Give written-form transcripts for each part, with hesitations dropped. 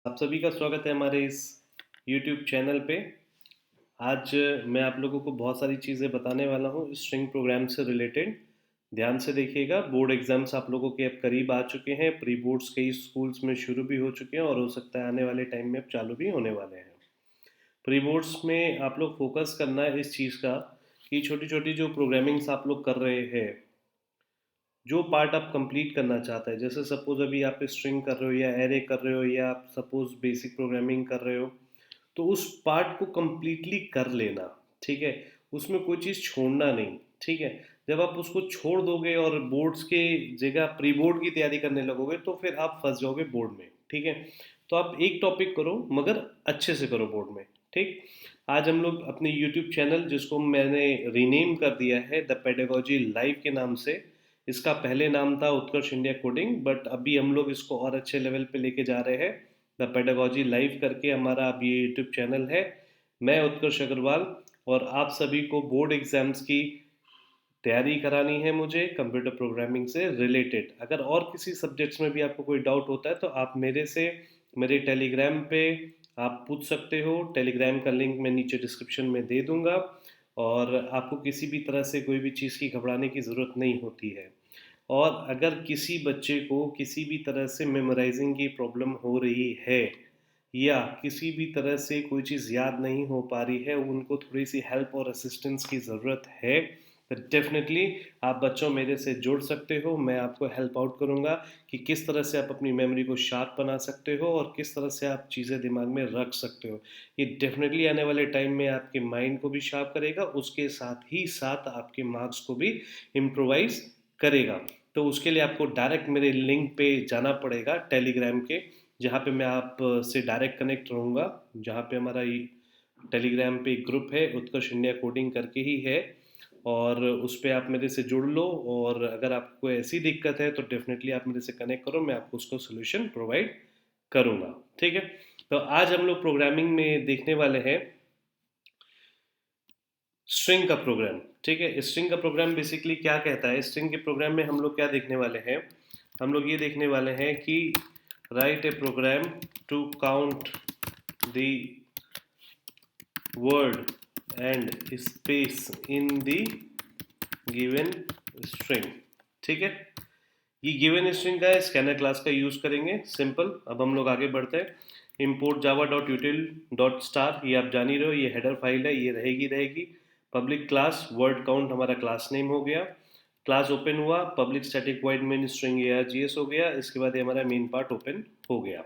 आप सभी का स्वागत है हमारे इस YouTube चैनल पे। आज मैं आप लोगों को बहुत सारी चीज़ें बताने वाला हूँ स्ट्रिंग प्रोग्राम से रिलेटेड। ध्यान से देखिएगा, बोर्ड एग्जाम्स आप लोगों के अब करीब आ चुके हैं। प्री बोर्ड्स कई स्कूल्स में शुरू भी हो चुके हैं और हो सकता है आने वाले टाइम में अब चालू भी होने वाले हैं। प्री बोर्ड्स में आप लोग फोकस करना है इस चीज़ का कि छोटी छोटी जो प्रोग्रामिंग्स आप लोग कर रहे हैं, जो पार्ट आप कंप्लीट करना चाहते हैं, जैसे सपोज अभी आप स्ट्रिंग कर रहे हो या एरे कर रहे हो या आप सपोज बेसिक प्रोग्रामिंग कर रहे हो, तो उस पार्ट को कंप्लीटली कर लेना। ठीक है, उसमें कोई चीज़ छोड़ना नहीं। ठीक है, जब आप उसको छोड़ दोगे और बोर्ड्स के जगह प्री बोर्ड की तैयारी करने लगोगे तो फिर आप फंस जाओगे बोर्ड में। ठीक है, तो आप एक टॉपिक करो मगर अच्छे से करो बोर्ड में। ठीक, आज हम लोग अपने यूट्यूब चैनल, जिसको मैंने रीनेम कर दिया है द पेडागोजी लाइव के नाम से। इसका पहले नाम था उत्कर्ष इंडिया कोडिंग, बट अभी हम लोग इसको और अच्छे लेवल पे लेके जा रहे हैं। द पेडागोजी लाइव करके हमारा अब ये यूट्यूब चैनल है। मैं उत्कर्ष अग्रवाल, और आप सभी को बोर्ड एग्जाम्स की तैयारी करानी है मुझे कंप्यूटर प्रोग्रामिंग से रिलेटेड। अगर और किसी सब्जेक्ट्स में भी आपको कोई डाउट होता है तो आप मेरे से मेरे टेलीग्राम पे आप पूछ सकते हो। टेलीग्राम का लिंक मैं नीचे डिस्क्रिप्शन में दे दूंगा। और आपको किसी भी तरह से कोई भी चीज़ की घबराने की ज़रूरत नहीं होती है। और अगर किसी बच्चे को किसी भी तरह से मेमोराइजिंग की प्रॉब्लम हो रही है या किसी भी तरह से कोई चीज़ याद नहीं हो पा रही है, उनको थोड़ी सी हेल्प और असिस्टेंस की ज़रूरत है, तो डेफिनेटली आप बच्चों मेरे से जुड़ सकते हो। मैं आपको हेल्प आउट करूँगा कि किस तरह से आप अपनी मेमोरी को शार्प बना सकते हो और किस तरह से आप चीज़ें दिमाग में रख सकते हो। ये डेफिनेटली आने वाले टाइम में आपके माइंड को भी शार्प करेगा, उसके साथ ही साथ आपके मार्क्स को भी इम्प्रोवाइज करेगा। तो उसके लिए आपको डायरेक्ट मेरे लिंक पे जाना पड़ेगा टेलीग्राम के, जहाँ पे मैं आप से डायरेक्ट कनेक्ट रहूँगा। जहाँ पे हमारा टेलीग्राम पे एक ग्रुप है, उत्कर्ष इंडिया कोडिंग करके ही है। और उस पर आप मेरे से जुड़ लो, और अगर आपको ऐसी दिक्कत है तो डेफिनेटली आप मेरे से कनेक्ट करो, मैं आपको उसको सोल्यूशन प्रोवाइड करूँगा। ठीक है, तो आज हम लोग प्रोग्रामिंग में देखने वाले हैं स्ट्रिंग का प्रोग्राम। ठीक है, स्ट्रिंग का प्रोग्राम बेसिकली क्या कहता है, स्ट्रिंग के प्रोग्राम में हम लोग क्या देखने वाले हैं, हम लोग ये देखने वाले हैं कि write a program to count the word and space in the given string. ठीक है, ये गिवन स्ट्रिंग का है, स्कैनर क्लास का यूज़ करेंगे। सिंपल, अब हम लोग आगे बढ़ते हैं। import java dot util dot star, ये आप जान ही रहे हो, ये हेडर फाइल है, ये रहेगी रहेगी। पब्लिक क्लास वर्ड काउंट हमारा क्लास नेम हो गया। क्लास ओपन हुआ, public static void main string args हो गया। इसके बाद ये हमारा मेन पार्ट ओपन हो गया।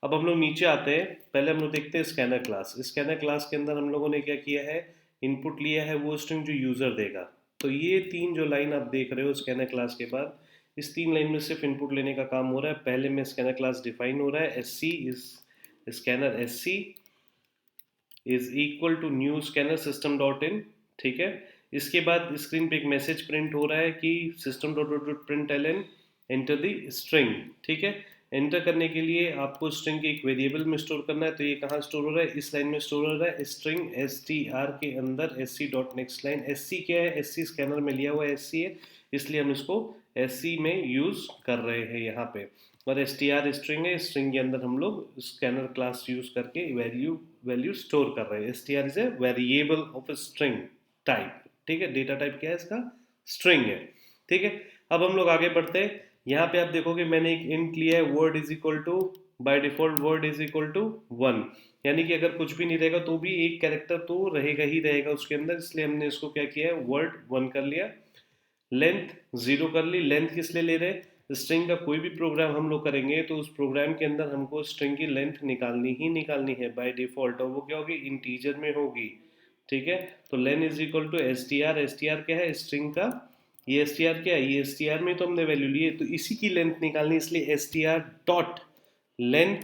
अब हम लोग नीचे आते हैं, पहले हम लोग देखते हैं स्कैनर क्लास। स्कैनर क्लास के अंदर हम लोगों ने क्या किया है, इनपुट लिया है वो स्ट्रिंग जो यूज़र देगा। तो ये तीन जो लाइन आप देख रहे हो स्कैनर क्लास के बाद, इस तीन लाइन में सिर्फ इनपुट लेने का काम हो रहा है। पहले में स्कैनर क्लास डिफाइन हो रहा है, S C is scanner, S C is equal to new scanner system dot in. ठीक है, इसके बाद स्क्रीन पे एक मैसेज प्रिंट हो रहा है कि system dot dot print L N enter the string. ठीक है, एंटर करने के लिए आपको स्ट्रिंग के एक वेरिएबल में स्टोर करना है। तो ये कहाँ स्टोर हो रहा है, इस लाइन में स्टोर हो रहा है, स्ट्रिंग एस टी आर के अंदर S C dot next line. S C क्या है, एस सी स्कैनर में लिया हुआ एस सी है, इसलिए हम इसको एस सी में यूज़ कर रहे हैं यहाँ पे। और एस टी आर स्ट्रिंग है, स्ट्रिंग के अंदर हम लोग स्कैनर क्लास यूज़ करके वैल्यू वैल्यू स्टोर कर रहे हैं। S T are is a variable of string type. ठीक है, डेटा टाइप क्या है इसका, स्ट्रिंग है। ठीक है, अब हम लोग आगे बढ़ते हैं। यहाँ पे आप देखोगे मैंने एक इंट लिया है, word is equal to, by default word is equal to 1। यानी कि अगर कुछ भी नहीं रहेगा तो भी एक कैरेक्टर तो रहेगा ही रहेगा उसके अंदर, इसलिए हमने इसको क्या किया है, वर्ड 1 कर लिया। लेंथ 0 कर ली। लेंथ किस लिए ले रहे, स्ट्रिंग का कोई भी प्रोग्राम हम लोग करेंगे तो उस प्रोग्राम के अंदर हमको स्ट्रिंग की लेंथ निकालनी ही निकालनी है बाय डिफॉल्ट, और वो क्या होगी, इंटीजर में होगी। ठीक है, तो len is equal to S T R. S T R क्या है, स्ट्रिंग का, ये एस टी आर क्या है, ये एस टी आर में तो हमने वैल्यू ली है, तो इसी की लेंथ निकालनी, इसलिए S T R dot length.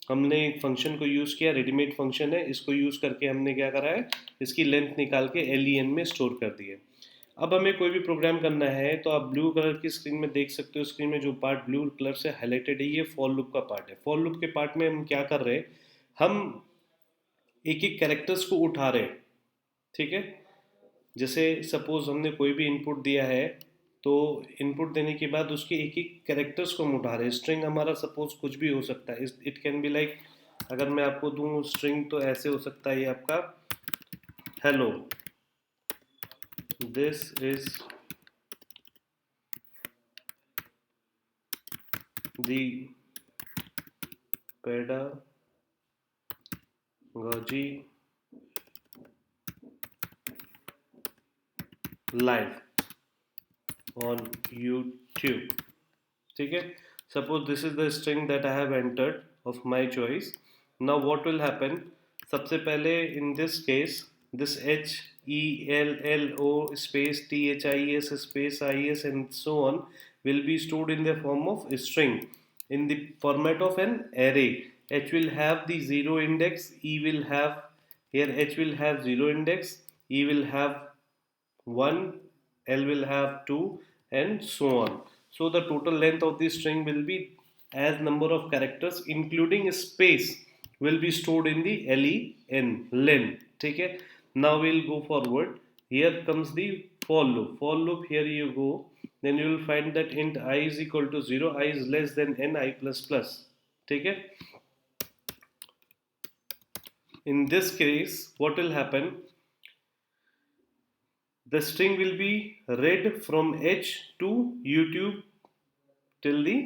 हमने एक फंक्शन को यूज़ किया, रेडीमेड फंक्शन है, इसको यूज़ करके हमने क्या करा है, इसकी लेंथ निकाल के एल ई एन में स्टोर कर दी है। अब हमें कोई भी प्रोग्राम करना है तो आप ब्लू कलर की स्क्रीन में देख सकते हो, स्क्रीन में जो पार्ट ब्लू कलर से हाईलाइटेड है ये फॉर लूप का पार्ट है। फॉर लूप के पार्ट में हम क्या कर रहे हैं, हम एक एक कैरेक्टर्स को उठा रहे हैं। ठीक है, जैसे सपोज हमने कोई भी इनपुट दिया है, तो इनपुट देने के बाद उसके एक एक कैरेक्टर्स को हम उठा रहे हैं। स्ट्रिंग हमारा सपोज कुछ भी हो सकता है, इट कैन बी लाइक, अगर मैं आपको दूं स्ट्रिंग तो ऐसे हो सकता है ये आपका hello, this is the pedagogy live on YouTube, ठीक है। Suppose this is the string that I have entered of my choice. Now what will happen, सबसे पहले in this case this HELLO space THIS space IS and so on will be stored in the form of a string in the format of an array. H will have the zero index, E will have, here H will have zero index, E will have 1, L will have 2, and so on. So the total length of the string will be as number of characters including space will be stored in the len, ठीक है। Now we'll go forward. Here comes the for loop. For loop, here you go, then you will find that int I is equal to 0, I is less than n I plus plus, ठीक है। In this case what will happen, the string will be read from H to YouTube till the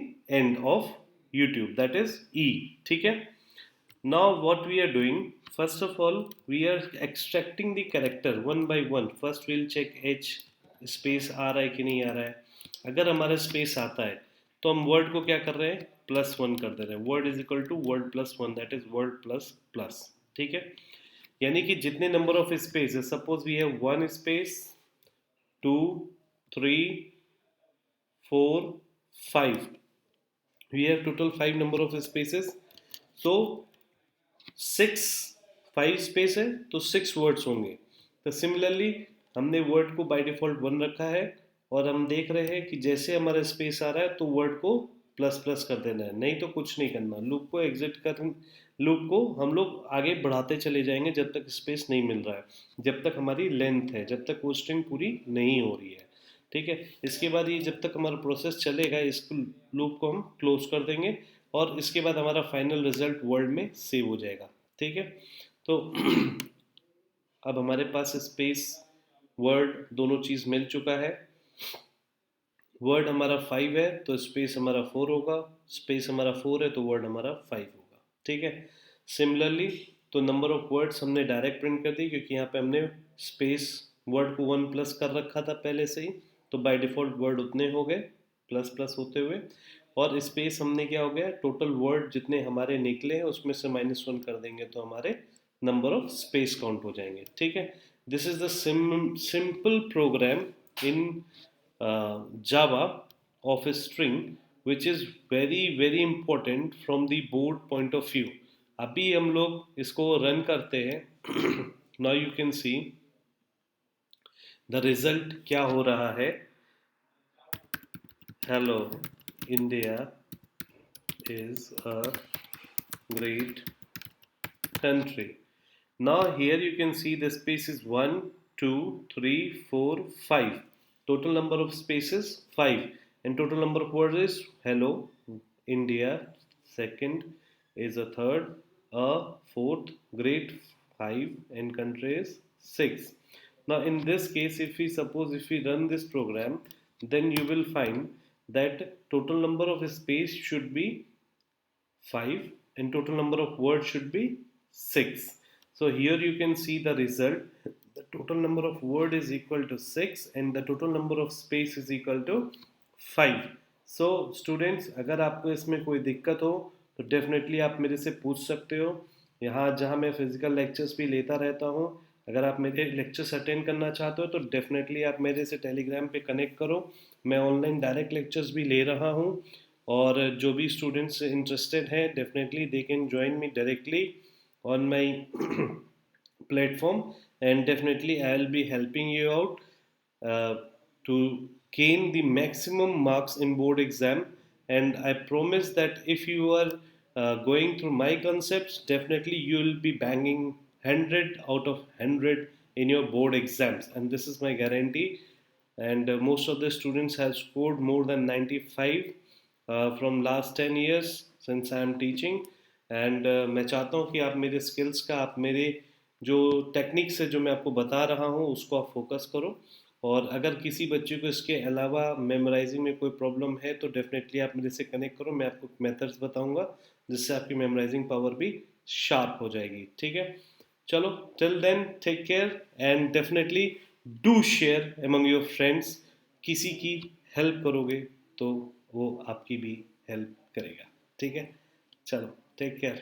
end of YouTube, that is E, ठीक है। Now what we are doing, first of all we are extracting the character one by one. First we'll check H space आ रहा है कि नहीं आ रहा है। अगर हमारा स्पेस आता है तो हम वर्ड को क्या कर रहे हैं, +1 कर दे रहे हैं। Word is equal to word +1, that is word plus plus, ठीक है। यानी कि जितने नंबर ऑफ स्पेस है, suppose we have 1 space, 2, 3, 4, 5, we have total 5 number of spaces. So 6, 5 space है तो 6 वर्ड्स होंगे। तो सिमिलरली हमने वर्ड को बाय डिफॉल्ट 1 रखा है और हम देख रहे हैं कि जैसे हमारा स्पेस आ रहा है तो वर्ड को प्लस प्लस कर देना है, नहीं तो कुछ नहीं करना। लूप को एग्जिट कर, लूप को हम लोग आगे बढ़ाते चले जाएंगे जब तक स्पेस नहीं मिल रहा है, जब तक हमारी लेंथ है, जब तक वो स्ट्रिंग पूरी नहीं हो रही है, ठीक है। इसके बाद ये जब तक हमारा प्रोसेस चलेगा इस लूप को हम क्लोज कर देंगे और इसके बाद हमारा फाइनल रिजल्ट वर्ड में सेव हो जाएगा, ठीक है। तो अब हमारे पास स्पेस वर्ड दोनों चीज़ मिल चुका है। वर्ड हमारा 5 है तो स्पेस हमारा 4 होगा, स्पेस हमारा 4 है तो वर्ड हमारा 5 होगा, ठीक है। सिमिलरली तो नंबर ऑफ वर्ड्स हमने डायरेक्ट प्रिंट कर दी क्योंकि यहाँ पे हमने स्पेस वर्ड को 1 प्लस कर रखा था पहले से ही, तो बाय डिफ़ॉल्ट वर्ड उतने हो गए प्लस प्लस होते हुए। और स्पेस हमने क्या हो गया, टोटल वर्ड जितने हमारे निकले हैं उसमें से -1 कर देंगे तो हमारे नंबर ऑफ स्पेस काउंट हो जाएंगे, ठीक है। This is the simple program in Java of a string which is very important from the board point of view। अभी हम लोग इसको रन करते हैं। Now you can see the result क्या हो रहा है। Hello India is a great country। Now here you can see the space is 1, 2, 3, 4, 5, total number of spaces 5, and total number of words is hello India, second is a third, a fourth, great 5, and country is 6। Now in this case if we run this program, then you will find that total number of space should be 5 and total number of words should be 6। So here you can see the result, the total number of word is equal to 6 and the total number of space is equal to 5। So students अगर आपको इसमें कोई दिक्कत हो तो definitely आप मेरे से पूछ सकते हो। यहाँ जहाँ मैं फिजिकल लेक्चर्स भी लेता रहता हूँ, अगर आप मेरे लेक्चर्स अटेंड करना चाहते हो तो डेफिनेटली आप मेरे से टेलीग्राम पे कनेक्ट करो। मैं ऑनलाइन डायरेक्ट लेक्चर्स भी ले रहा हूँ और जो भी स्टूडेंट्स इंटरेस्टेड हैं definitely they can join me directly on my platform, and definitely I will be helping you out to gain the maximum marks in board exam। And I promise that if you are going through my concepts, definitely you will be banging 100 out of 100 in your board exams, and this is my guarantee। and most of the students have scored more than 95 from last 10 years since I am teaching. And मैं चाहता हूँ कि आप मेरे skills का, आप मेरे जो टेक्निक्स है जो मैं आपको बता रहा हूँ उसको आप फोकस करो। और अगर किसी बच्चे को इसके अलावा मेमोराइजिंग में कोई प्रॉब्लम है तो डेफिनेटली आप मेरे से कनेक्ट करो, मैं आपको मेथड्स बताऊंगा जिससे आपकी मेमोराइजिंग पावर भी शार्प हो जाएगी। ठीक है, चलो, till then take care and definitely do share among your friends. किसी की हेल्प करोगे तो वो आपकी भी हेल्प करेगा। ठीक है, चलो, टेक केयर।